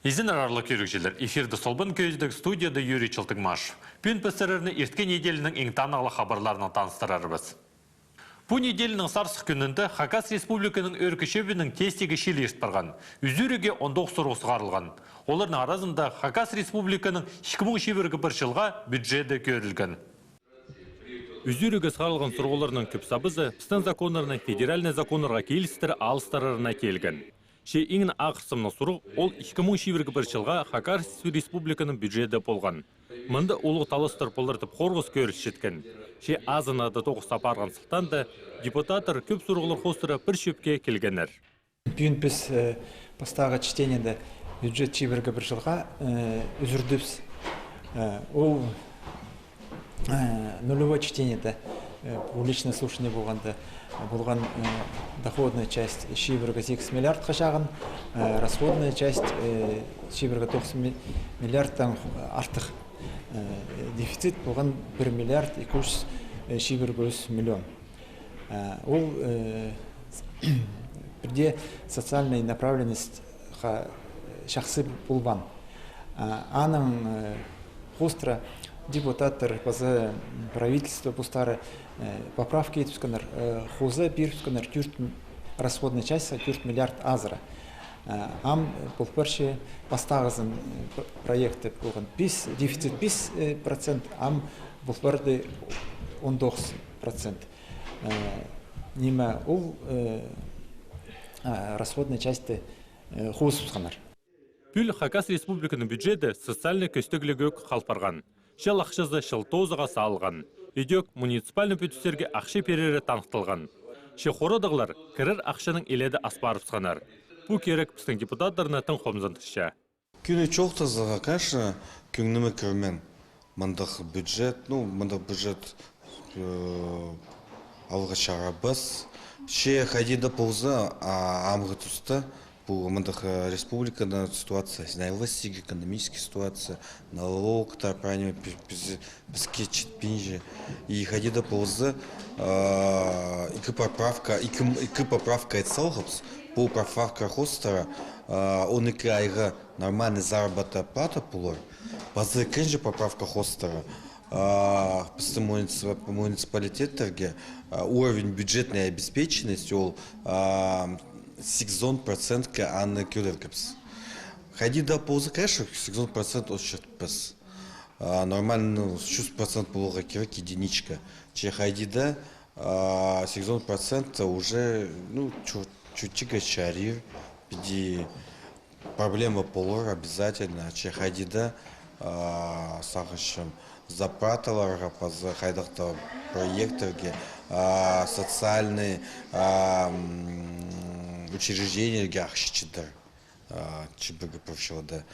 Изин арарлық ерекшелер. Эфирді солбын көздік студияда Юрий Чылтыгмаш. Пүн пөстереріні ерткен неделінің еңтанағылы хабарларынан таныстырарыбыз. Бұл неделінің сарсық күнінде Хакас Республиканың өркішебінің тестегі шел ерт барған. Үзүреге 19 сұрғы сұғарылған. Олардың аразында Хакас Республиканың 2021 бір жылға бюджеті көрілген. Үзүреге сұғарылған сұрғыларының көп сабызы пістен законларының федеральный законларға келістері алыстарарына келген. Ше еңін ақырсымны сұруq ол 2021 бір жылға Хакас Республиканың бюджеті болған. Мұнда олғы талыстыр болыртып қорғыз көріс жеткен. Ше азынады тоғыз сапарған сылтанды депутатыр көп сұрғылар қостыры бір шөпке келгенер. Бүгін біз бастағы чтениеде бюджет 2021 бір жылға үзірдіпс. Ол нулевой чтениеде публичное слушание болған доходная часть 8 миллиардқа жағын, расходная часть 9 миллиардтан артық дефицит болған 1 миллиард 200 миллион. Ол бірде социальная направленность шақсы болған. Аның қостыра депутаттар, базы правительство пустары поправки етіпсканар, хозы беріпсканар, расходная часть 4 миллиард азыра. Ам бұл перші бастағызын проекты болған дефицит 5%, ам бұл бірді 19%. Неме ол расходная частьті хозы бұсқанар. Бүл Хакас Республиканың бюджеті социальный көстігілігі қалпарған. Шел ақшызы шыл тозыға салған. Үйдек муниципальный бүтістерге ақшы перері танықтылған. Ше қородығылар кірір ақшының еледі аспарып сқанар. Бұл керек біздің депутаттарына тың қомзантыша. Күні чоқтызыға қашы күнімі көрмен. Мындық бюджет, мындық бюджет алғы шарабыз. Ше қайдеді бұлзы амғы тұсты. Бұл мындық республикада ситуация, наилысыға экономическая ситуация, налогтар, правильно, бізге четпенже. И қайдеді бұлзы екі поправка етсалғыз. Бұл поправка хостара, он екі айға нормальный заработная плата бұлыр. Базы кенже поправка хостара, біздің муниципалитеттерге уровень бюджетной обеспеченности ол 80% анны кюлеркепс. Хайди да ползы кэшек 80% от счетпес. Нормально 6% полога кирок единичка. Че хайди да 80% уже чуть-чуть чарир. Пиди проблема полор обязательно. Че хайди да сахашем запраталар поза хайдахта проекторге социальные учреждения ақшычыдар чебігі пұршылды.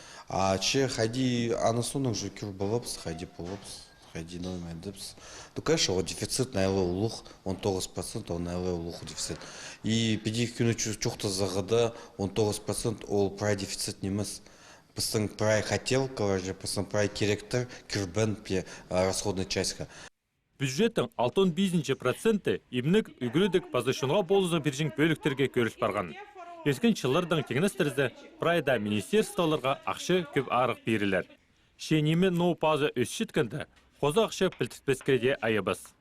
Че хайди анасының жүкір болыпс, хайди болыпс, хайди ноймайдыпс. Конечно, ол дефицит найлы ұлық, 19% ол найлы ұлық дефицит. И педи күні чоқты зағыда 19% ол прай дефицит неміз. Пыстың прай хотелкалар, пыстың прай керектір кірбін пе расходный частьқа. Бюджеттің 6,5% имнік үгілідік пазышынға болызы біржің бөліктерге көріс барған. Ескен жыллардың кеңістірізі прайда министерстволарға ақшы көп арық берілер. Шенеме ноу пазы өсшіткінді, қозы ақшы пілтіспеске де айыбыз.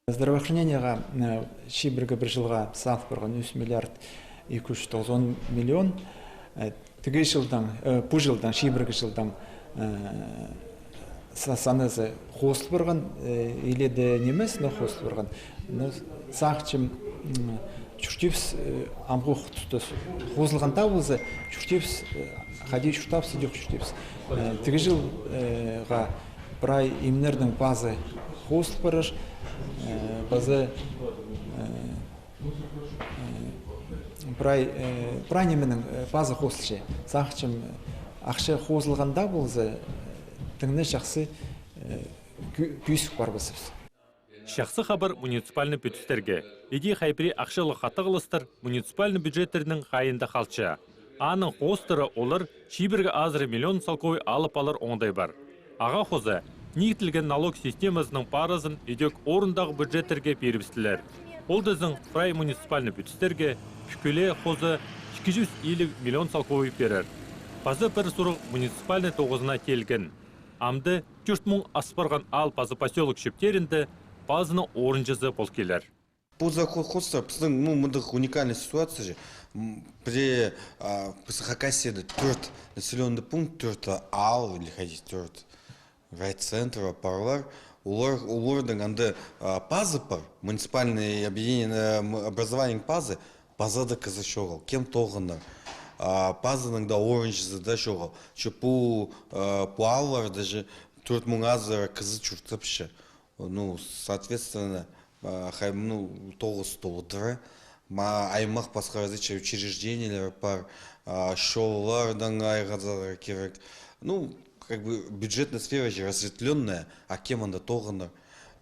Здравоохранениеға бір жылға сағып барған 3 миллиард 290 миллион. Бұл жылдан, шибіргі жылдан санызы қосылып барған, еледі немес, но қосылып барған. Сақчым чүртепс амғы құтты қосылған табылзы, чүртепс, қади чүртапсы жоқ чүртепс. Тігі жылға бірай емнердің базы қосылып барыр, базы бірай неменің базы қосылшы. Сақчым ақшы қосылғанда болзы, тыңны жақсы күйісік бар басып. Шақсы хабар муниципальный бүтістерге. Иди хайпри ақшылы қатығылыстыр муниципальный бюджеттерінің қайында қалчы. Аның қостыры олар шибірге азыры миллион салковой алып алыр оңдай бар. Аға қозы, ниетілген налог системасының парызын идек орындағы бюджеттерге беріпстілер. Ол дізің фрай муниципальный бүтістерге пүкіле қозы 250 миллион салковой берер. пазы бір сұрық муниципальный тоғызына келген. Амды 4 аспарған ал пазы поселок шептерінде пазыны орынжызы бол келер. По заходству, мындық уникальная ситуация же. При Хакасияда 4 населенный пункт, 4 ал или ходить 4 райцентр, парлар, улордың анды пазы пар, муниципальное объединение образование пазады кызы шоғыл, кем тоғындар. Пазының да орынжызы да шоғыл. По аллар даже 4 мыңазы кызы чуртыпшы. Ну, соответственно, тоғыз толдыры, аймақ басқа различные учреждениялар пар, шоулардан айғазалар керек. Ну, как бы бюджетная сфера же разветвленная, а кем анда тоғындар.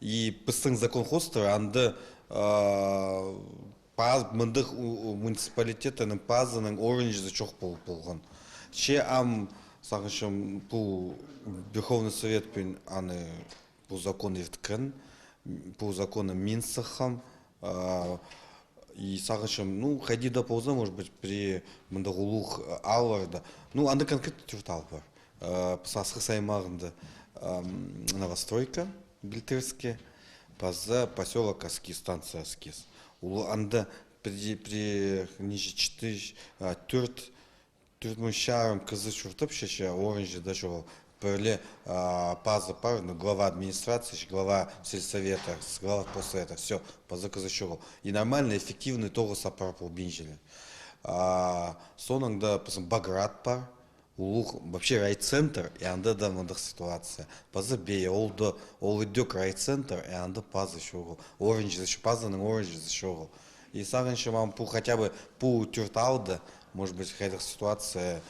И пыстың закон хостера анда мындық муниципалитетінің пазының орынжызы чоқ болған. Че сағышым, бұл Верховный Совет пен аны бұл закон ерткен, по законам Минсахам, и сағышым, ходи до полза, может быть, при Мандагулух Алварда, анда конкретно тюртал бар. Сасқы саймағында новостройка Бельтерске, паза поселок Аскиз, станция Аскиз. Анда при ниже 4 мужчарам кызы чуртып шеше, оранжи да шоғыл. Перле паза пар, глава администрации, глава сельсовета, глава постсовета, все, паза кызы шоғыл. И нормально, эффективный тоғы сапар пол бинжелі. Соның да, Баграт пар, улух, вообще райцентр, и анда да мандық ситуация. Паза бей, ол идек райцентр, и анда паза шоғыл. Оранжи за пазаның оранжи за шоғыл. И сағыншы мам хотя бы по тюрталда, может быть, какая-то ситуация,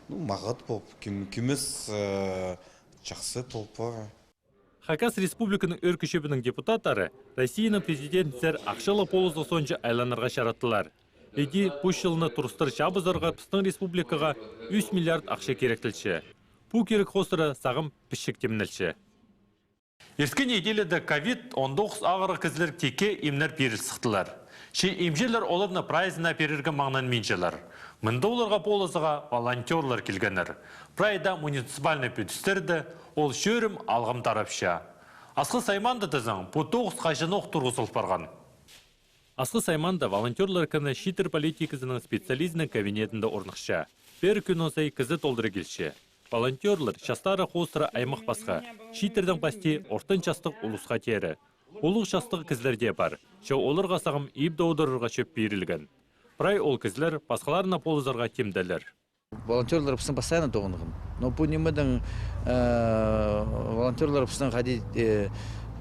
мағат болып, кемес жақсы толпары. Хакас Республиканың өркішебінің депутаттары Россияның президенттер ақшалы полызы сонжы айланырға шараттылар. Еди бұл жылыны тұрыстыр жабызарға Пыстың республикаға 3 миллиард ақша керектілші. Бұл керек қосыры сағым пішік темнілші. Ерскен еделеді COVID-19 ағыры кізлер теке емнер беріл сықтылар. Ше емжелер оларына прайзына перергі маңнан менжелер. Мында оларға полызыға волонтерлар келгенер. Прайда муниципальный пөтістерді ол шөрім алғым тарапша. Асқы сайманды тізің по 9 қайшынық тұрғысылып барған. Асқы сайманда волонтерлар кіні шитер политикізінің специализінің кабинетінде орнықша. Бір күн осай кізі толдыры келші. Волонтерлар шастары қосыры аймақ басқа. Шитердің басти ортын частық ұлысқа тері. Улық шастығы кізлерде бар. Шау оларға сағым ибді одырырға шөп берілген. Прай ол кізлер басқаларына полызарға темділер. Волонтерлар пысын постоянно тоғынығым. Но бұл немедің волонтерлар пысын қади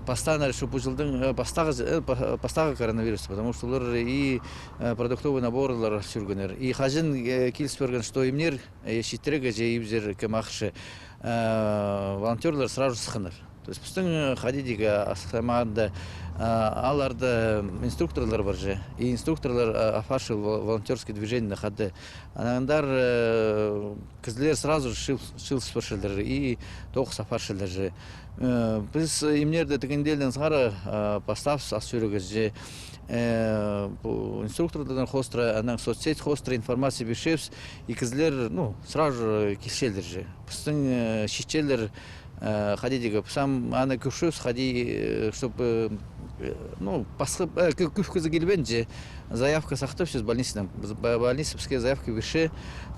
постоянно решу бұл жылдың бастағы коронавирус, потому что олар и продуктовый наборлар сүргенер. И қажын келіс берген, что имнер шеттереге же ибзер кемақшы волонтерлар сразу сықыныр. То есть пыстың қадидегі асқамағында аларда инструкторлар бар же. И инструкторлар афаршыл волонтерский движение қады. Анағандар кізлер сразу шыл споршылдар и тоқыс афаршылдар же. Біз имнерді тігінделден сағары постав асырығыз же. Инструкторлардан хостра, анан соцсеть хостра информация бешевс. И кізлер сразу кешелдер же. Пыстың шешелер ходить, сам ана кушус ходи, чтобы кушку загильбенже заявка сахтов сейчас больницам, больницевские заявки выше,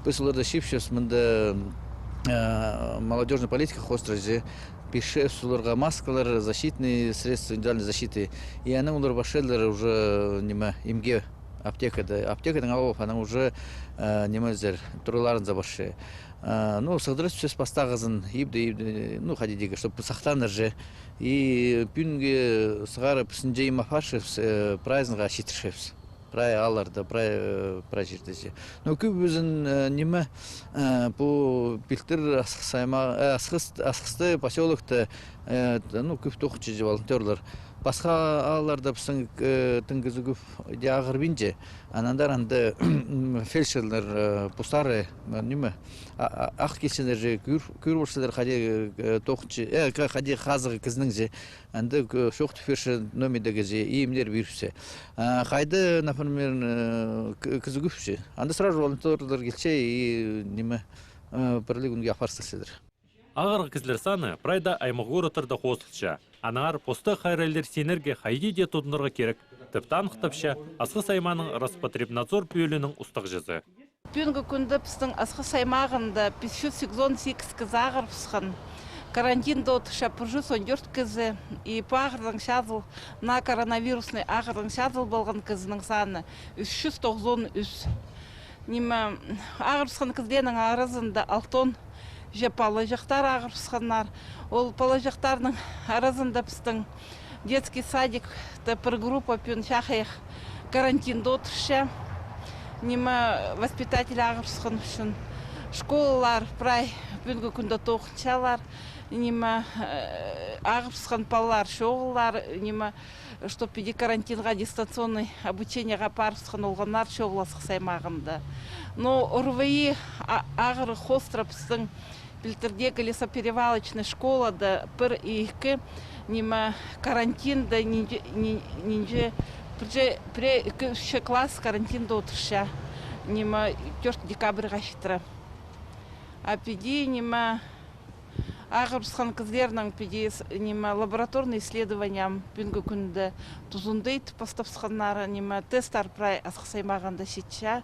после лорда щипщус мында молодежная политика хостразе пише сулорга маскалар, защитные средства индивидуальной защиты, и она улор башеллер уже нема имге аптека голов, она уже нема зер туруларын забаше. Сагдырыс сөз бастағызын, ибді, ходидегі, чтобы сақтаныр же. И пүнге сығары пүсінде имафаршы прайзынға шетіршепс. Прай аларды, прай жердезе. Көп өзін неме по пилтір асқысты поселокты, көп тоқычы волонтерлар. Басқа аларда біздің тыңгізігіп диағыр бинже, анандар анды фельдшерлер пустары, неме, ақ кесенер же көр болсалар қади тоқынчы, қади қазығы кізнің же, анды шоқты фельдшер номедегі же, иемдер беріпсе. Қайды, например, кізігіп же, анды сразу волонтерлер келсе, и неме, бірлігінге апарстырсыдыр. Ағыр кізлер саны прайда аймағыр отырда қосылша. Анағар посты хайрайлер сенерге хайди де тұдынырға керек. Тіптан қытапша Асқы Сайманың Роспотребнадзор бөлінің ұстық жүзі. Бүгінгі күнді біздің Асқы Саймағында 588 кіз ағыр пысқан. Карантинда отыша 114 кізі. И по ағырдың шазыл, на коронавирусный ағырдың шазыл болған кізінің саны 393. Неме ағыр пысқан кізденің арызында 6 же положақтар ағыр пысқанлар. Ол положақтарының арызында біздің детский садик бір группа пен шақайық карантинда отырша. Неме воспитатель ағыр пысқан үшін. Школалар прай бүгінгі күнді тоқыншалар. Неме ағыр пысқан балалар шоғылар. Неме чтоб педи карантинға дистанционный обучениеға пар пысқан олғанар шоғыл Асқы Саймағында. Но РВИ ағыры хостра біздің Пилтердегі лесоперевалочная школа да пір иікі неме карантинда нинже пре үш класс карантинда отырша неме 4 декабрьға шытыры. А педи неме ағыр пысқан кіздерінің педи неме лабораторный исследованиям бүгінгі күнді тұзындайды постапсықанлары неме тесттар прай Асқы Саймағанда шетша.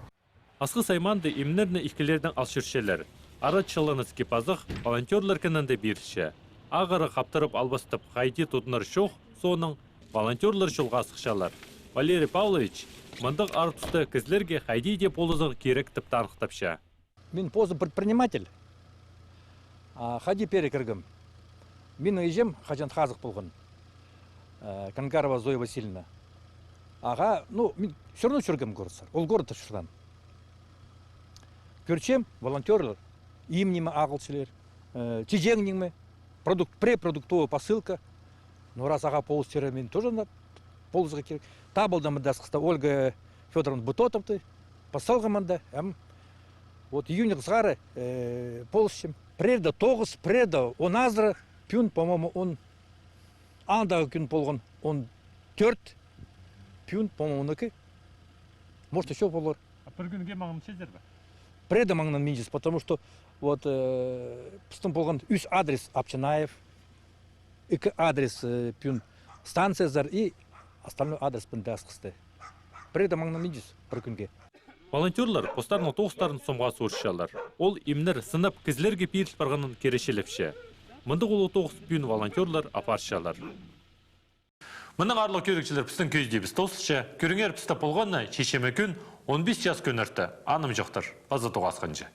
Асқы Сайманды имнерні икілердің алшыршелер. Арат скипазық волонтерлер кінінді беріші. Ағыры қаптырып албастып қайди тұтыныр шоқ, соның волонтерлер шылға асықшалар. Валерий Павлович мындық артысты кізлерге қайди деп олызығы керек тіпті анықтапша. Мен позы предприниматель, хади перекіргім. Мен ежем хажан қазық болған, Кангарова Зоя Васильевна. Аға, мен все равно жүргім көрсір, ол город шырдан. Көрчем волонтерлер, им неме ағылшылер, тежең неме, препродуктовая посылка. Но раз аға полыз тері, мен тоже полызға керек. Табылда мындасқыста Ольга Федоровна Бутотовты, посылғаманда, вот июнь қызғары полызшым. Преда 9, преда 10 азыры, пюн, по-моему, он андағы күн болған 14, пюн, по-моему, 12. Может, еще болар. А бір күнге маңын сездер бі? Преда маңнан менжіз, потому что вот пыстың болған үш адрес Апчанаев, 2 адрес пюн станциязар и остальной адрес пындасқысты. Преда маңнан менжіз бір күнге. Волонтерлар постарының тоғыстарын сомға суыршалар. Ол имнер сынып кізлерге пейіріс барғанын керешелепше. Мындық олы тоғыз бүйін волонтерлар апаршалар. Мұның арлы көрікшілер пістің көзде біз тоғысша, көріңер пісті болғанына шешеме күн 15 жас көнірті. Аным жоқтыр. Базы тоғасқанжы.